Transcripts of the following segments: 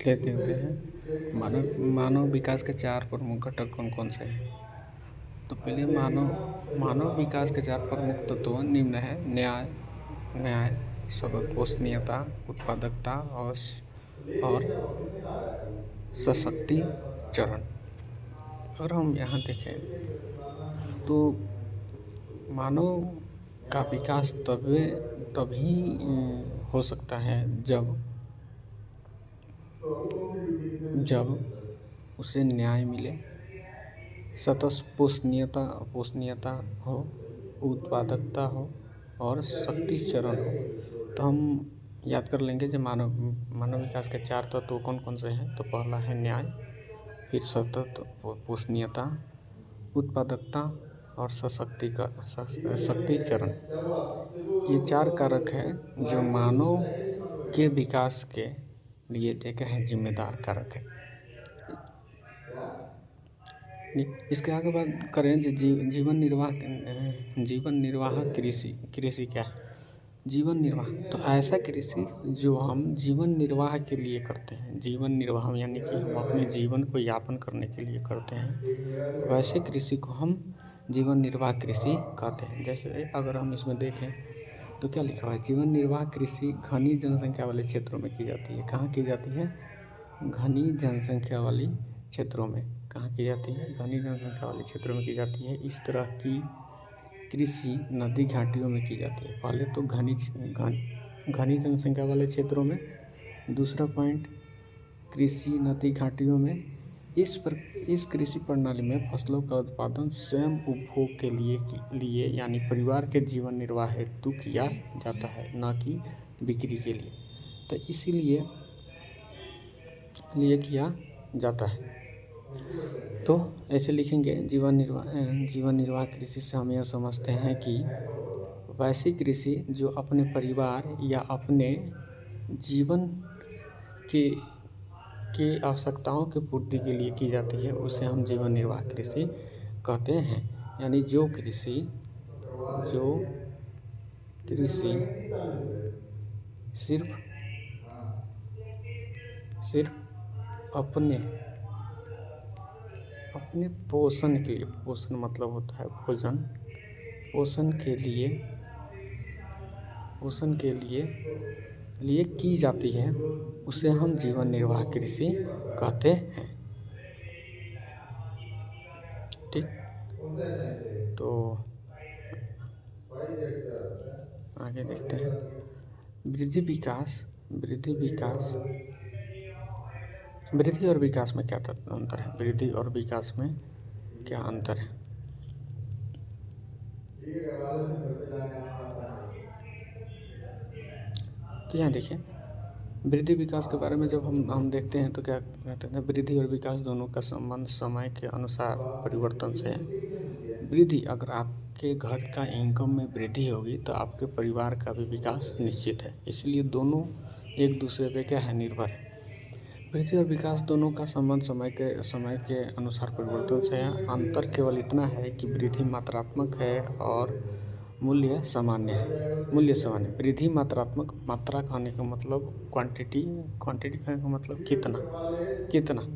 लेते होते हैं। मानव विकास के 4 प्रमुख घटक कौन-कौन से हैं? तो पहले मानव विकास के 4 प्रमुख तत्व निम्न है: न्याय, सतत उत्पादकता और सशक्तिकरण। अगर हम यहाँ देखें तो मानव का विकास तभी हो सकता है जब उसे न्याय मिले, सतत पोषणीयता हो, उत्पादकता हो और शक्तिचरण हो। तो हम याद कर लेंगे जो मानव विकास के 4 तत्व कौन कौन से हैं। तो पहला है न्याय, फिर सतत पोषणीयता, उत्पादकता और शक्तिचरण। ये 4 कारक हैं जो मानव के विकास के लिए देखे हैं जिम्मेदार कारक है। इसके आगे बात करें जो जीवन निर्वाह कृषि क्या है? जीवन निर्वाह तो ऐसा कृषि जो हम जीवन निर्वाह के लिए करते हैं। जीवन निर्वाह यानी कि हम अपने जीवन को यापन करने के लिए करते हैं, वैसे कृषि को हम जीवन निर्वाह कृषि कहते हैं। जैसे अगर हम इसमें देखें तो क्या लिखा हुआ है? जीवन निर्वाह कृषि घनी जनसंख्या वाले क्षेत्रों में की जाती है। कहाँ की जाती है? घनी जनसंख्या वाली क्षेत्रों में। कहाँ की जाती है? घनी जनसंख्या वाले क्षेत्रों में की जाती है। इस तरह की कृषि नदी घाटियों में की जाती है। पहले तो घनी जनसंख्या वाले क्षेत्रों में। दूसरा पॉइंट, कृषि नदी घाटियों में। इस कृषि प्रणाली में फसलों का उत्पादन स्वयं उपभोग के लिए यानी परिवार के जीवन निर्वाह हेतु किया जाता है, न कि बिक्री के लिए। तो इसीलिए किया जाता है। तो ऐसे लिखेंगे जीवन निर्वाह कृषि से हम यह समझते हैं कि वैसी कृषि जो अपने परिवार या अपने जीवन के आवश्यकताओं की पूर्ति के लिए की जाती है, उसे हम जीवन निर्वाह कृषि कहते हैं। यानी जो कृषि सिर्फ अपने पोषण के लिए, पोषण मतलब होता है भोजन, पोषण के लिए की जाती है, उसे हम जीवन निर्वाह कृषि कहते हैं। ठीक, तो आगे देखते हैं। वृद्धि और विकास में क्या अंतर है? वृद्धि और विकास में क्या अंतर है? तो यहाँ देखिए, वृद्धि विकास के बारे में जब हम देखते हैं तो क्या कहते हैं? वृद्धि और विकास दोनों का संबंध समय के अनुसार परिवर्तन से है। वृद्धि, अगर आपके घर का इनकम में वृद्धि होगी तो आपके परिवार का भी विकास निश्चित है। इसलिए दोनों एक दूसरे पे क्या है? निर्भर है। वृद्धि और विकास दोनों का संबंध समय के अनुसार परिवर्तन से है। अंतर केवल इतना है कि वृद्धि मात्रात्मक है और मूल्य सामान्य है। वृद्धि मात्रात्मक, मात्रा कहने का मतलब क्वांटिटी कहने का मतलब कितना।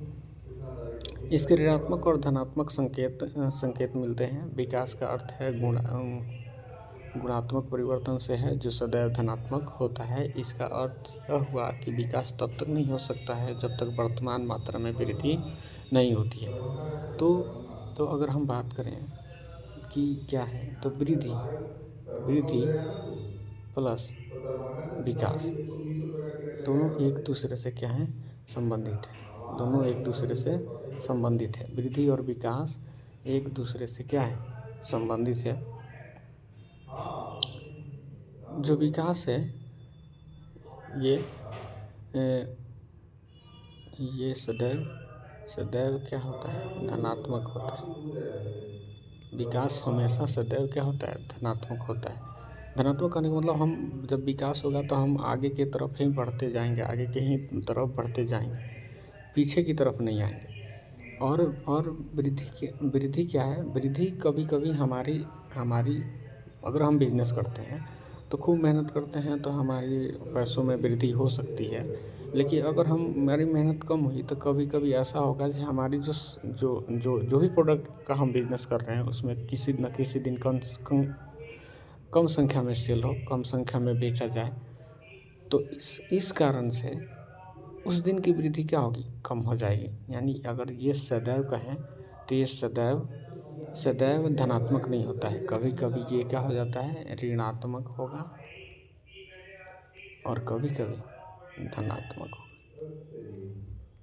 इसके ऋणात्मक और धनात्मक संकेत मिलते हैं। विकास का अर्थ है गुणात्मक परिवर्तन से है, जो सदैव धनात्मक होता है। इसका अर्थ यह हुआ कि विकास तब तक नहीं हो सकता है जब तक वर्तमान मात्रा में वृद्धि नहीं होती है। तो अगर हम बात करें कि क्या है, तो वृद्धि प्लस विकास दोनों एक दूसरे से क्या है? संबंधित है। दोनों एक दूसरे से संबंधित है। वृद्धि और विकास एक दूसरे से क्या है? संबंधित है। जो विकास है ये सदैव क्या होता है? धनात्मक होता है। विकास हमेशा सदैव क्या होता है? धनात्मक होता है। धनात्मक कहने का मतलब हम जब विकास होगा तो हम आगे की तरफ ही बढ़ते जाएंगे, आगे के ही तरफ बढ़ते जाएंगे, पीछे की तरफ नहीं आएंगे। और वृद्धि क्या है? वृद्धि कभी कभी हमारी अगर हम बिजनेस करते हैं तो खूब मेहनत करते हैं तो हमारी पैसों में वृद्धि हो सकती है। लेकिन अगर हमारी मेहनत कम हुई तो कभी-कभी ऐसा होगा कि हमारी जो भी प्रोडक्ट का हम बिज़नेस कर रहे हैं उसमें किसी न किसी दिन कम कम संख्या में सेल हो, कम संख्या में बेचा जाए। तो इस कारण से उस दिन की वृद्धि क्या होगी? कम हो जाएगी। यानी अगर ये सदैव कहें तो ये सदैव सदैव धनात्मक नहीं होता है। कभी-कभी ये क्या हो जाता है, ऋणात्मक होगा और कभी-कभी धनात्मक होगा।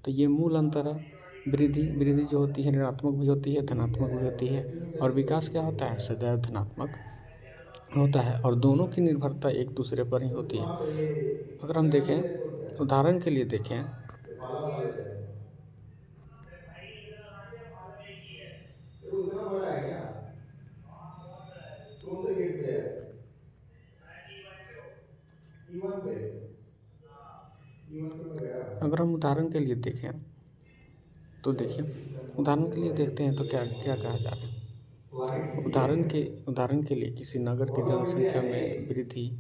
तो ये मूल अंतर है। वृद्धि वृद्धि जो होती है ऋणात्मक भी होती है, धनात्मक भी होती है। और विकास क्या होता है? सदैव धनात्मक होता है और दोनों की निर्भरता एक दूसरे पर ही होती है। अगर हम देखें, उदाहरण के लिए देखें, ये पालम वाले पे है। ये तो उतना बड़ा है क्या? कौन से गेट पे है? E1 पे। E1 पे मैं गया हूँ। अगर हम उदाहरण के लिए देखें तो देखिए, उदाहरण के लिए देखते हैं तो क्या क्या कहा जा रहा है। स्लाइड थी उदाहरण के लिए किसी नगर की बहुत बड़ी क्या जनसंख्या है में वृद्धि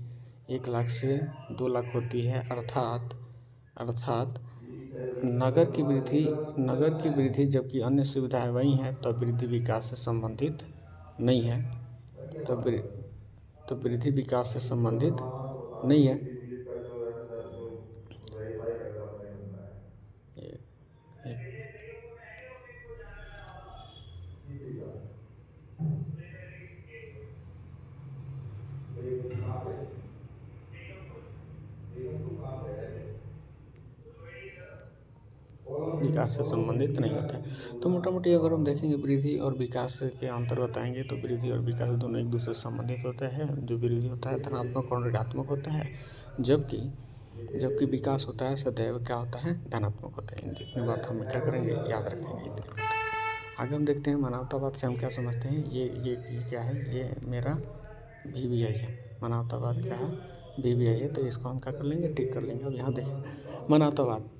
1 लाख से 2 लाख होती है, अर्थात नगर की वृद्धि जबकि अन्य सुविधाएं वही हैं, तब वृद्धि विकास से संबंधित नहीं है। तब वृद्धि विकास से संबंधित मामा को बता दो नहीं है। बिजली पुलिस का जो ऐसा जो वेरीफाई करता है अपने बंदा है ये- ये- किसी का कहाँ पे बेगमपुर कहाँ पे है ये विकास से कोलम संबंधित दिल्ली नहीं का होता है। तो बोलना मोटा मोटी अगर हम देखेंगे वृद्धि और विकास के अंतर बताएंगे तो वृद्धि और विकास दोनों एक दूसरे से संबंधित होते हैं। जो वृद्धि होता है धनात्मक और ऋणात्मक होता है, जबकि जबकि विकास होता है सदैव क्या होता है? धनात्मक होता है। इन जितनी बात हम क्या करेंगे, याद रखेंगे इतनी बात। आगे हम देखते हैं मानवतावाद से हम क्या समझते हैं। ये क्या है? ये मेरा VBI है। मानवतावाद क्या है? VBI है। तो इसको हम क्या कर लेंगे, टिक कर लेंगे। अब यहाँ देखें,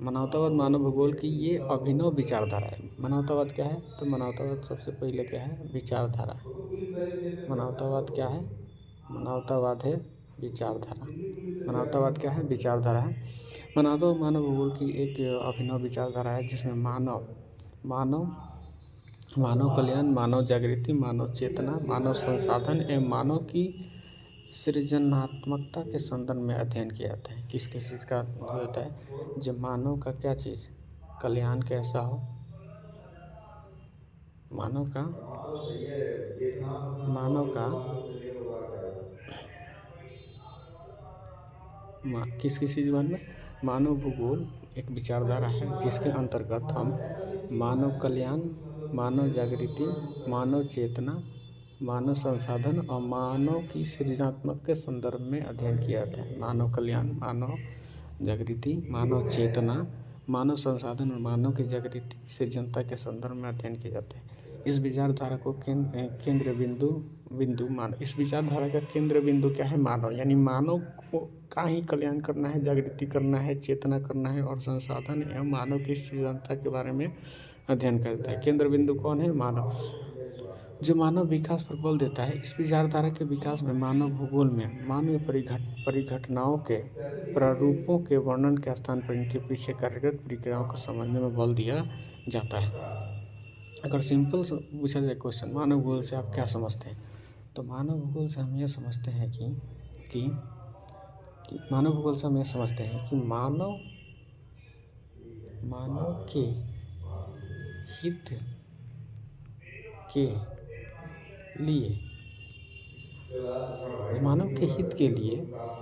मानवतावाद मानव भूगोल की ये अभिनव विचारधारा है। मानवतावाद क्या है? तो मानवतावाद सबसे पहले क्या है? विचारधारा। वो तो पुलिस वेरिफिकेशन करता है मानवतावाद वो क्या है? मानवतावाद है विचारधारा। दिल्ली पुलिस से मानवतावाद वेरिफिकेशन क्या है? करता है विचारधारा है। मानवतावाद मानव भूगोल की एक अभिनव विचारधारा है जिसमें मानव मानव कल्याण, मानव जागृति, मानव चेतना, मानव संसाधन एवं मानव की सृजनात्मकता के संदर्भ में अध्ययन किया जाता है। किस किस चीज़ का होता है? जब मानव का क्या चीज़ कल्याण कैसा हो, मानव का हाँ तो सही है वियतनाम बनना मानव और का भगवान को मिलेगा तो बड़ा क्या है किस किस चीज़ में मानव भूगोल एक अच्छा विचारधारा कुछ है तुम्हारा जिसके अंतर्गत हम तुम्हारा ऐसा भी स्कीम बना मानव है कल्याण, कुछ मतलब मानव जिसमें जागृति, स्टूडेंट ढूंढ रहे मानव चेतना, मानव संसाधन और मानव की सृजनात्मक के संदर्भ में अध्ययन किया जाता है। मानव कल्याण, मानव जागृति, वीडियो मानव में है चेतना, मानव संसाधन और मानव की जागृति सृजनता के संदर्भ में अध्ययन किए जाते हैं। इस विचारधारा को केंद्र बिंदु मानव इस विचारधारा का केंद्र बिंदु क्या है? मानव। यानी मानव को का ही कल्याण करना है, जागृति करना है, चेतना करना है और संसाधन एवं मानव की सृजनता के बारे में अध्ययन करता है। केंद्र बिंदु कौन है? मानव। आपको समझने की बात कर रहा जो मानव विकास पर बल देता है। इस विचारधारा के विकास में मानव भूगोल में मानवीय परिघटनाओं के हूँ कैसे दिखेंगे प्रारूपों के वर्णन के स्थान पर इनके पीछे कार्यरत प्रक्रियाओं को समझने में बल दिया जाता है। पक्का अगर सिंपल पूछा जाए क्वेश्चन, मानव भूगोल से आप क्या समझते हैं? तो मानव भूगोल से हम ये समझते हैं कि, कि मानव भूगोल से हम ये समझते हैं कि ठीक है मानव बात के बात नहीं है हित के लिए फिलहाल का भाई मानव बिजी के हो रहा हित था के तो लिए तुम काम कर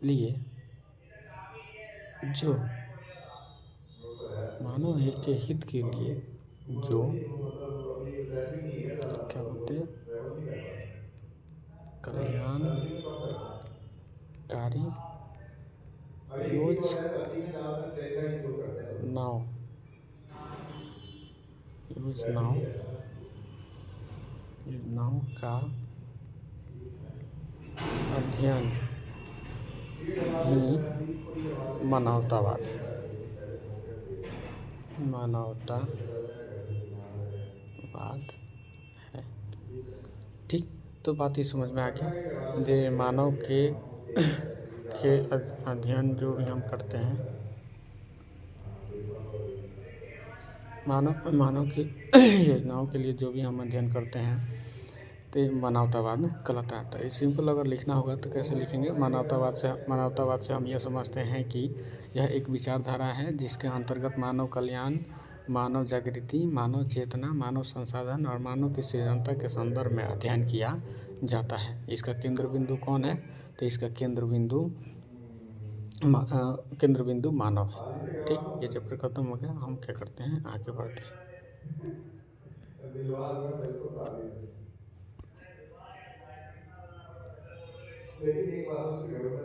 ले लिए जो वो तो है मानव के हित के अभी लिए तुम्हारा जो बिजी हूँ मतलब अभी ट्रैफिक नहीं है ज़्यादा क्या मतलब बोलते हैं, ट्रैवल नहीं कर पाता कल्याणकारी सर्दी में कब करते हैं अभी एक चीज़ योज और है सर्दी में ज़्यादातर ट्रेन का ही उपयोग करते हैं लोग नाव ट्रैफिक नहीं रहता ना योजनाओं का ठीक है अध्ययन टिकट करवा ही लेते हैं फीस पूरी करवा लेते हैं क्या है मानवतावाद क्या है एक दिन पहले फोन करके मानवतावाद ऐसे चला जाएगा घर से तुम्हारा है। ठीक है ठीक। तो बात ये समझ में आ गया जे मानव के अध्ययन जो भी हम करते हैं, मानव की योजनाओं के लिए जो भी हम अध्ययन करते हैं तो मानवतावाद कहलाता है। तो सिंपल अगर लिखना होगा तो कैसे लिखेंगे? मानवतावाद से हम यह समझते हैं कि यह एक विचारधारा है जिसके अंतर्गत मानव कल्याण, मानव जागृति, मानव चेतना, मानव संसाधन और मानव की सृजनता के संदर्भ में अध्ययन किया जाता है। इसका केंद्र बिंदु कौन है? तो इसका केंद्र बिंदु मानव है। ठीक, ये चैप्टर खत्म हो गया। हम क्या करते हैं, आगे बढ़ते हैं। लेकिन एक बात उसके घर में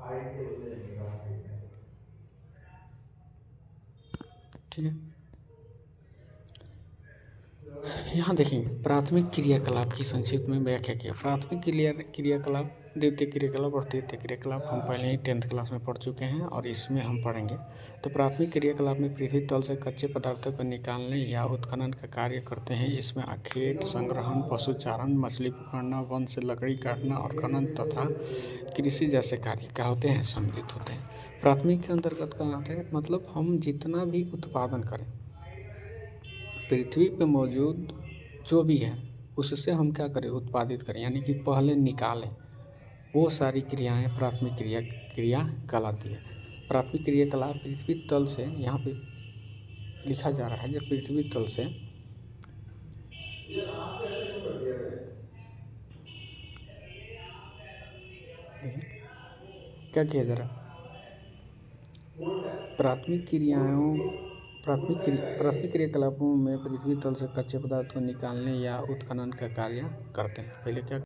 हाइट के बदले नहीं है, कम फिटनेस है। ठीक है, यहाँ देखेंगे प्राथमिक क्रियाकलाप की संक्षिप्त में व्याख्या किया। प्राथमिक क्रियाकलाप, द्वितीय क्रियाकलाप और तृतीय क्रियाकलाप हम पहले ही 10th क्लास में पढ़ चुके हैं और इसमें हम पढ़ेंगे। तो प्राथमिक क्रियाकलाप में पृथ्वी तल से कच्चे पदार्थों को निकालने या उत्खनन का कार्य करते हैं। इसमें अखेट संग्रहण, पशुचारण, मछली पकड़ना, वन से लकड़ी काटना और खनन तथा कृषि जैसे कार्य क्या होते हैं, सम्मिलित होते हैं। प्राथमिक के अंतर्गत क्या आते हैं, मतलब हम जितना भी उत्पादन करें पृथ्वी पे मौजूद जो भी है उससे हम क्या करें, उत्पादित करें, यानी कि पहले निकालें, वो सारी क्रियाएं प्राथमिक क्रिया कहलाती है। प्राथमिक क्रियाकलाप पृथ्वी तल से, यहाँ पे लिखा जा रहा है जब पृथ्वी तल से ये नाम कैसे क्यों कर दिया रे? क्या किया जा रहा है, प्राथमिक क्रियाकलापों में पृथ्वी तल से कच्चे पदार्थ को निकालने या उत्खनन का कार्य करते हैं। पहले क्या